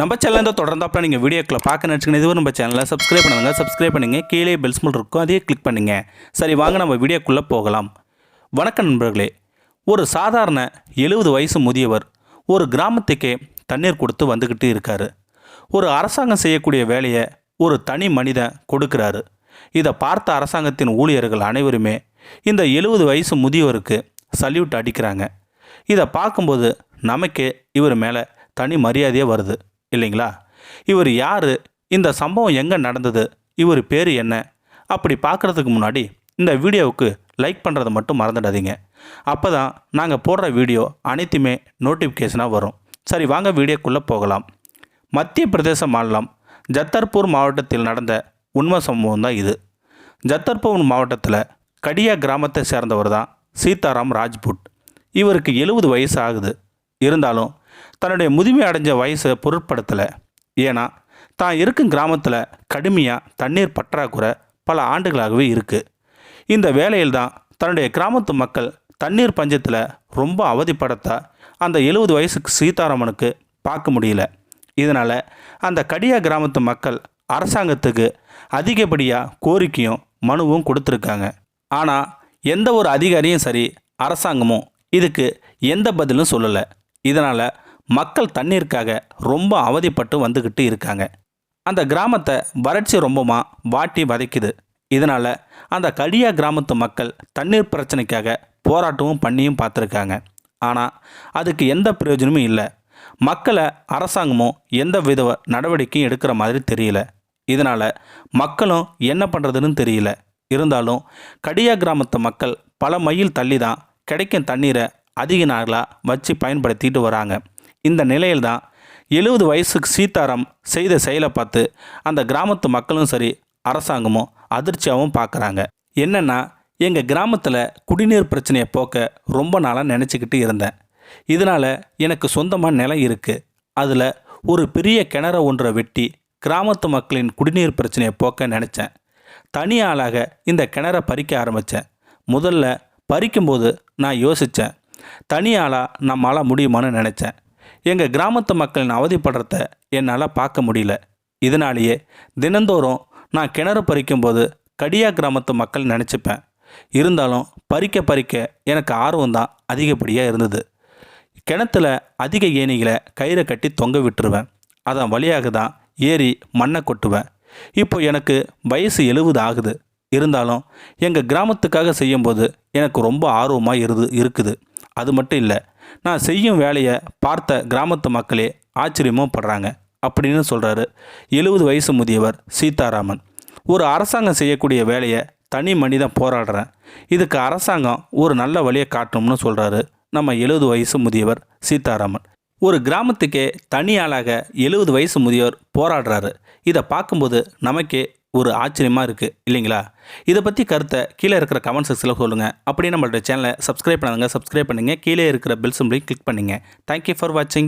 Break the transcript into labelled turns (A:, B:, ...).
A: நம்ம சேனல் தொடர்ந்தாப்ப நீங்கள் வீடியோக்களை பார்க்க நினச்சிங்கன்னா இதுவும் நம்ம சேனலில் சப்ஸ்கிரைப் பண்ணுங்கள் கீழே பெல் சிம்பல் இருக்கும் அதையே கிளிக் பண்ணுங்கள். சரி வாங்க நம்ம வீடியோக்குள்ளே போகலாம். வணக்கம் நண்பர்களே. ஒரு சாதாரண 70 வயசு முதியவர் ஒரு கிராமத்துக்கே தண்ணீர் கொடுத்து வந்துக்கிட்டு இருக்கார். ஒரு அரசாங்கம் செய்யக்கூடிய வேலையை ஒரு தனி மனிதன் கொடுக்குறாரு. இதை பார்த்த அரசாங்கத்தின் ஊழியர்கள் அனைவருமே இந்த 70 வயசு முதியவருக்கு சல்யூட் அடிக்கிறாங்க. இதை பார்க்கும்போது நமக்கே இவர் மேலே தனி மரியாதையே வருது இல்லைங்களா? இவர் யார், இந்த சம்பவம் எங்கே நடந்தது, இவர் பேர் என்ன, அப்படி பார்க்குறதுக்கு முன்னாடி இந்த வீடியோவுக்கு லைக் பண்ணுறதை மட்டும் மறந்துடாதீங்க. அப்போ தான் நாங்கள் போடுற வீடியோ அனைத்துமே நோட்டிஃபிகேஷனாக வரும். சரி வாங்க வீடியோக்குள்ளே போகலாம். மத்திய பிரதேச மாநிலம் ஜத்தர்பூர் மாவட்டத்தில் நடந்த உண்மை சம்பவம் தான் இது. ஜத்தர்பூர் மாவட்டத்தில் கடியா கிராமத்தை சேர்ந்தவர் தான் சீதாராம் ராஜ்புட். இவருக்கு 70 வயசு ஆகுது. இருந்தாலும் தன்னுடைய முதுமை அடைஞ்ச வயசை பொருட்படுத்தலை. ஏன்னா தான் இருக்கும் கிராமத்தில் கடுமையாக தண்ணீர் பற்றாக்குறை பல ஆண்டுகளாகவே இருக்குது. இந்த வேளையில் தான் தன்னுடைய கிராமத்து மக்கள் தண்ணீர் பஞ்சத்தில் ரொம்ப அவதிப்படத்தா அந்த 70 வயசுக்கு சீதாராமனுக்கு பார்க்க முடியல. இதனால் அந்த கடியா கிராமத்து மக்கள் அரசாங்கத்துக்கு அதிகப்படியாக கோரிக்கையும் மனுவும் கொடுத்துருக்காங்க. ஆனால் எந்த ஒரு அதிகாரியும் சரி அரசாங்கமும் இதுக்கு எந்த பதிலும் சொல்லலை. இதனால் மக்கள் தண்ணீருக்காக ரொம்ப அவதிப்பட்டு வந்துக்கிட்டு இருக்காங்க. அந்த கிராமத்தை வறட்சி ரொம்பமாக வாட்டி வதைக்குது. இதனால் அந்த கடியா கிராமத்து மக்கள் தண்ணீர் பிரச்சனைக்காக போராட்டமும் பண்ணியும் பார்த்துருக்காங்க. ஆனால் அதுக்கு எந்த பிரயோஜனமும் இல்லை. மக்களை அரசாங்கமும் எந்த வித நடவடிக்கையும் எடுக்கிற மாதிரி தெரியல. இதனால் மக்களும் என்ன பண்ணுறதுன்னு தெரியல. இருந்தாலும் கடியா கிராமத்து மக்கள் பல மைல் தள்ளி தான் கிடைக்கும் தண்ணீரை அதிக நாளாக வச்சு பயன்படுத்திட்டு வராங்க. இந்த நிலையில் தான் 70 வயசுக்கு சீதாராம் செய்த செயலை பார்த்து அந்த கிராமத்து மக்களும் சரி அரசாங்கமும் அதிர்ச்சியாகவும் பார்க்குறாங்க. என்னென்னா, எங்கள் கிராமத்தில் குடிநீர் பிரச்சனையை போக்க ரொம்ப நாளாக நினச்சிக்கிட்டு இருந்தேன். இதனால் எனக்கு சொந்தமாக நிலம் இருக்குது. அதில் ஒரு பெரிய கிணறு ஒன்றை வெட்டி கிராமத்து மக்களின் குடிநீர் பிரச்சனையை போக்க நினச்சேன். தனி ஆளாக இந்த கிணறை பறிக்க ஆரம்பித்தேன். முதல்ல பறிக்கும்போது நான் யோசித்தேன், தனி ஆளாக நம்மளால் முடியுமான்னு நினச்சேன். எங்கள் கிராமத்து மக்களின் அவதிப்படுறத என்னால் பார்க்க முடியல. இதனாலேயே தினந்தோறும் நான் கிணறு பறிக்கும்போது கடியா கிராமத்து மக்கள் நினச்சிப்பேன். இருந்தாலும் பறிக்க எனக்கு ஆர்வம்தான் அதிகப்படியாக இருந்தது. கிணத்துல அதிக ஏணிகளை கயிறை கட்டி தொங்க விட்டுருவேன். அதன் வழியாக தான் ஏறி மண்ணை கொட்டுவேன். இப்போ எனக்கு வயசு 70 ஆகுது. இருந்தாலும் எங்கள் கிராமத்துக்காக செய்யும்போது எனக்கு ரொம்ப ஆர்வமாக இருக்குது. அது மட்டும் இல்லை, நான் செய்யும் வேலையை பார்த்த கிராமத்து மக்களே ஆச்சரியமும் படுறாங்க அப்படின்னு சொல்கிறாரு 70 வயசு முதியவர் சீதாராமன். ஒரு அரசாங்கம் செய்யக்கூடிய வேலையை தனி மனிதன் போராடுறேன். இதுக்கு அரசாங்கம் ஒரு நல்ல வழியை காட்டணும்னு சொல்கிறாரு நம்ம 70 வயசு முதியவர் சீதாராமன். ஒரு கிராமத்துக்கே தனியாளாக 70 வயசு முதியவர் போராடுறாரு. இதை பார்க்கும்போது நமக்கே ஒரு ஆச்சரியமாக இருக்குது இல்லைங்களா? இதை பற்றி கருத்தை கீழே இருக்கிற கமெண்ட் செக்ஷனில் சொல்லுங்கள். அப்படியே நம்மளோட சேனலை சப்ஸ்கிரைப் பண்ணுங்கள். கீழே இருக்கிற பெல் சிம்பலையும் கிளிக் பண்ணுங்கள். தேங்க்யூ ஃபார் வாட்சிங்.